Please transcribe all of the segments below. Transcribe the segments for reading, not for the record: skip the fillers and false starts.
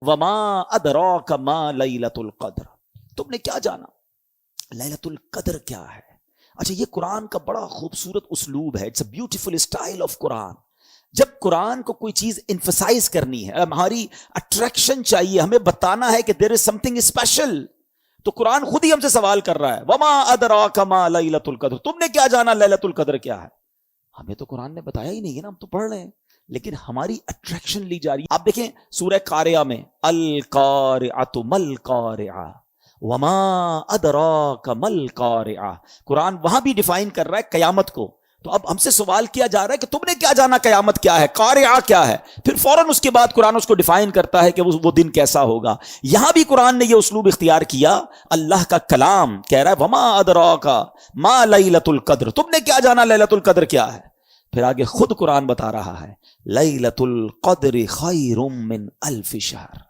وما ادراک ما لیلۃ القدر، تم نے کیا جانا لیلۃ القدر کیا ہے؟ اچھا، یہ قرآن کا بڑا خوبصورت اسلوب ہے، it's a beautiful style of Quran. جب قرآن کو کوئی چیز انفسائز کرنی ہے، ہماری اٹریکشن چاہیے، ہمیں بتانا ہے کہ دیر از سم تھنگ اسپیشل، تو قرآن خود ہی ہم سے سوال کر رہا ہے وما ادراک ما لیلۃ القدر، تم نے کیا جانا لیلۃ القدر کیا ہے؟ ہمیں تو قرآن نے بتایا ہی نہیں ہے نا، ہم تو پڑھ رہے ہیں، لیکن ہماری اٹریکشن لی جا رہی ہے. آپ دیکھیں سورہ قاریہ میں القارعۃ مل قارعہ وما ادراک مل قارعہ، قرآن وہاں بھی ڈیفائن کر رہا ہے قیامت کو. تو اب ہم سے سوال کیا جا رہا ہے کہ تم نے کیا جانا قیامت کیا ہے، قارعہ کیا ہے، پھر فوراً اس کے بعد قرآن اس کو ڈیفائن کرتا ہے کہ وہ دن کیسا ہوگا. یہاں بھی قرآن نے یہ اسلوب اختیار کیا، اللہ کا کلام کہہ رہا ہے وما ادراک ما لیلۃ القدر، تم نے کیا جانا لیلۃ القدر کیا ہے. پھر آگے خود قرآن بتا رہا ہے لیلۃ القدر خیر من الف شہر،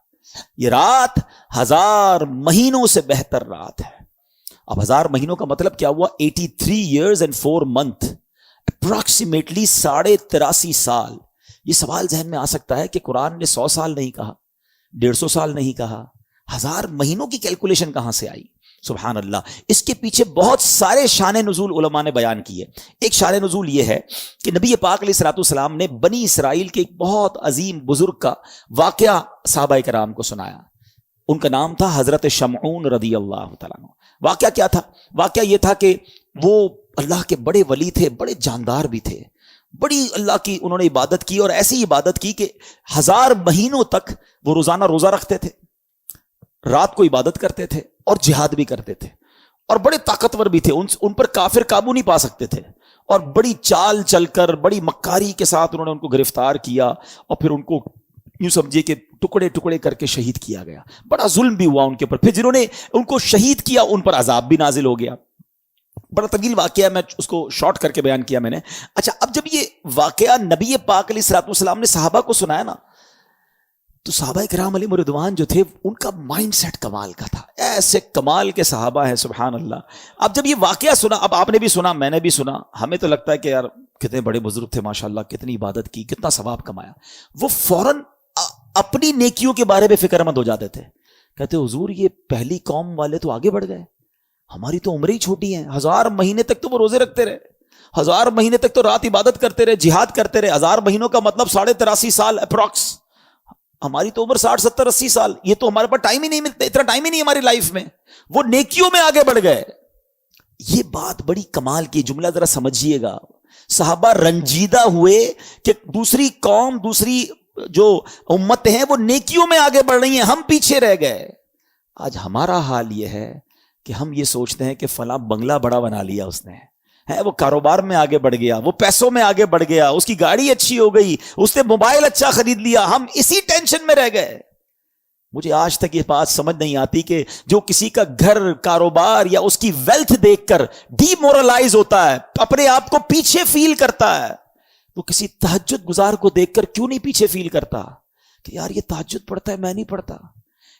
یہ رات 1000 مہینوں سے بہتر رات ہے. اب 1000 مہینوں کا مطلب کیا ہوا؟ 83 years and 4 months، اپروکسیمیٹلی 83.5 سال. یہ سوال ذہن میں آ سکتا ہے کہ قرآن نے 100 سال نہیں کہا، 150 سال نہیں کہا، 1000 مہینوں کی کیلکولیشن کہاں سے آئی؟ سبحان اللہ. اس کے پیچھے بہت سارے شان نزول علماء نے بیان کیے. ایک شان نزول یہ ہے کہ نبی پاک علیہ الصلوۃ والسلام نے بنی اسرائیل کے ایک بہت عظیم بزرگ کا واقعہ صحابہ کرام کو سنایا. ان کا نام تھا حضرت شمعون رضی اللہ تعالیٰ عنہ. واقعہ کیا تھا؟ واقعہ یہ تھا کہ وہ اللہ کے بڑے ولی تھے، بڑے جاندار بھی تھے، بڑی اللہ کی انہوں نے عبادت کی، اور ایسی عبادت کی کہ 1000 مہینوں تک وہ روزانہ روزہ رکھتے تھے، رات کو عبادت کرتے تھے اور جہاد بھی کرتے تھے، اور بڑے طاقتور بھی تھے. ان پر کافر قابو نہیں پا سکتے تھے، اور بڑی چال چل کر بڑی مکاری کے ساتھ انہوں نے ان کو گرفتار کیا، اور پھر ان کو یوں سمجھے کہ ٹکڑے ٹکڑے کر کے شہید کیا گیا. بڑا ظلم بھی ہوا ان کے اوپر. پھر جنہوں نے ان کو شہید کیا ان پر عذاب بھی نازل ہو گیا. بڑا طویل واقعہ، میں اس کو شارٹ کر کے بیان کیا میں نے. اچھا، اب جب یہ واقعہ نبی پاک علیہ الصلوۃ والسلام نے صحابہ کو سنایا نا، تو صحابہ کرام علیہم رضوان جو تھے ان کا مائنڈ سیٹ کمال کا تھا. ایسے کمال کے صحابہ ہیں سبحان اللہ. اب جب یہ واقعہ سنا، اب آپ نے بھی سنا، میں نے بھی سنا، ہمیں تو لگتا ہے کہ یار کتنے بڑے بزرگ تھے ماشاءاللہ، کتنی عبادت کی، کتنا ثواب کمایا. وہ فوراً اپنی نیکیوں کے بارے میں فکر مند ہو جاتے تھے. کہتے حضور یہ پہلی قوم والے تو آگے بڑھ گئے، ہماری تو عمریں ہی چھوٹی ہیں. 1000 مہینے تک تو وہ روزے رکھتے رہے، 1000 مہینے تک تو رات عبادت کرتے رہے، جہاد کرتے رہے. 1000 مہینوں کا مطلب 83.5 سال اپروکس. ہماری تو عمر 60 70 80 سال. یہ تو ہمارے پاس ٹائم ہی نہیں ملتا، اتنا ٹائم ہی نہیں ہماری لائف میں. وہ نیکیوں میں آگے بڑھ گئے. یہ بات بڑی کمال کی، جملہ ذرا سمجھیے گا. صحابہ رنجیدہ ہوئے کہ دوسری قوم، دوسری جو امت ہیں وہ نیکیوں میں آگے بڑھ رہی ہیں، ہم پیچھے رہ گئے. آج ہمارا حال یہ ہے کہ ہم یہ سوچتے ہیں کہ فلاں بنگلہ بڑا بنا لیا اس نے، ہے وہ کاروبار میں آگے بڑھ گیا، وہ پیسوں میں آگے بڑھ گیا، اس کی گاڑی اچھی ہو گئی، اس نے موبائل اچھا خرید لیا، ہم اسی ٹینشن میں رہ گئے. مجھے آج تک یہ بات سمجھ نہیں آتی کہ جو کسی کا گھر، کاروبار یا اس کی ویلتھ دیکھ کر ڈی مورلائز ہوتا ہے، اپنے آپ کو پیچھے فیل کرتا ہے، وہ کسی تہجد گزار کو دیکھ کر کیوں نہیں پیچھے فیل کرتا کہ یار یہ تہجد پڑھتا ہے میں نہیں پڑھتا،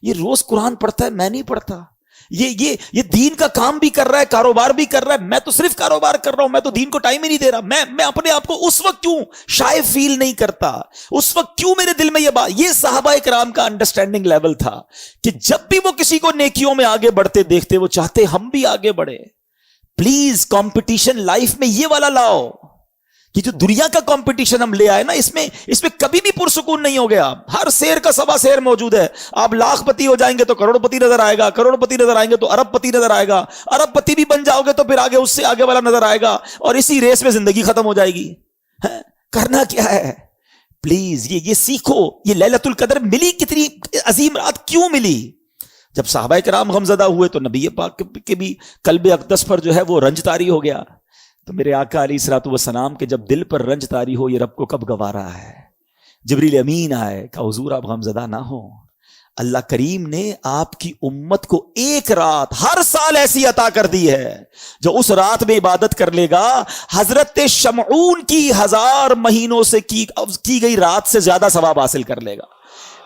یہ روز قرآن پڑھتا ہے میں نہیں پڑھتا، یہ دین کا کام بھی کر رہا ہے، کاروبار بھی کر رہا ہے، میں تو صرف کاروبار کر رہا ہوں، میں تو دین کو ٹائم ہی نہیں دے رہا. میں اپنے آپ کو اس وقت کیوں شائع فیل نہیں کرتا، اس وقت کیوں میرے دل میں یہ بات. یہ صحابہ کرام کا انڈرسٹینڈنگ لیول تھا کہ جب بھی وہ کسی کو نیکیوں میں آگے بڑھتے دیکھتے وہ چاہتے ہم بھی آگے بڑھے. پلیز کمپٹیشن لائف میں یہ والا لاؤ کہ جو دنیا کا کمپٹیشن ہم لے آئے نا، اس میں کبھی بھی پرسکون نہیں ہو گیا. ہر شیر کا سوا شیر موجود ہے. آپ لاکھ پتی ہو جائیں گے تو کروڑ پتی نظر آئے گا، کروڑ پتی نظر آئیں گے تو ارب پتی نظر آئے گا، ارب پتی بھی بن جاؤ گے تو پھر آگے اس سے آگے والا نظر آئے گا، اور اسی ریس میں زندگی ختم ہو جائے گی. کرنا کیا ہے؟ پلیز یہ سیکھو. یہ لیلۃ القدر ملی، کتنی عظیم رات کیوں ملی؟ جب صحابہ کرام غمزدہ ہوئے تو نبی پاک کے بھی قلب اقدس پر جو ہے وہ رنج طاری ہو گیا. تو میرے آقا علیہ الصلوۃ والسلام کے جب دل پر رنج طاری ہو، یہ رب کو کب گوارا ہے. جبریل امین آئے، کہا حضور آپ غمزدہ نہ ہو، اللہ کریم نے آپ کی امت کو ایک رات ہر سال ایسی عطا کر دی ہے جو اس رات میں عبادت کر لے گا حضرت شمعون کی 1000 مہینوں سے کی گئی رات سے زیادہ ثواب حاصل کر لے گا.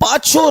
5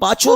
5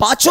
5